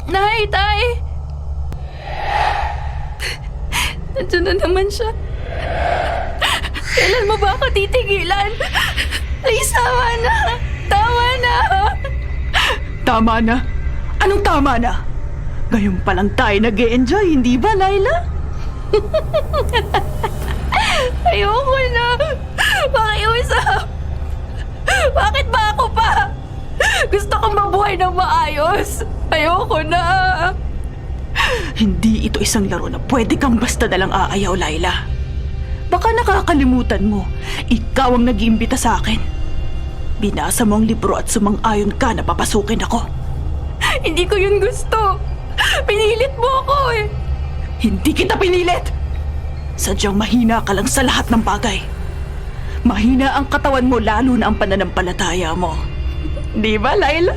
Nay, Tay! Nandiyan na naman siya. Kailan mo ba ako titigilan? Please, tama na! Tama na! Tama na? Anong tama na? Ngayon pa lang tayo nag-e-enjoy, hindi ba, Laila? Ayoko na! Pakiusap! Bakit ba ako pa? Gusto kong mabuhay ng maayos! Ayoko na! Hindi ito isang laro na pwede kang basta nalang aayaw, Laila. Baka nakakalimutan mo, ikaw ang nag-iimbita sa akin. Binasa mo ang libro at sumang-ayon ka na papasukin ako. Hindi ko yun gusto! Pinilit mo ako eh! Hindi kita pinilit! Sadyang mahina ka lang sa lahat ng bagay. Mahina ang katawan mo lalo na ang pananampalataya mo. Di ba, Laila?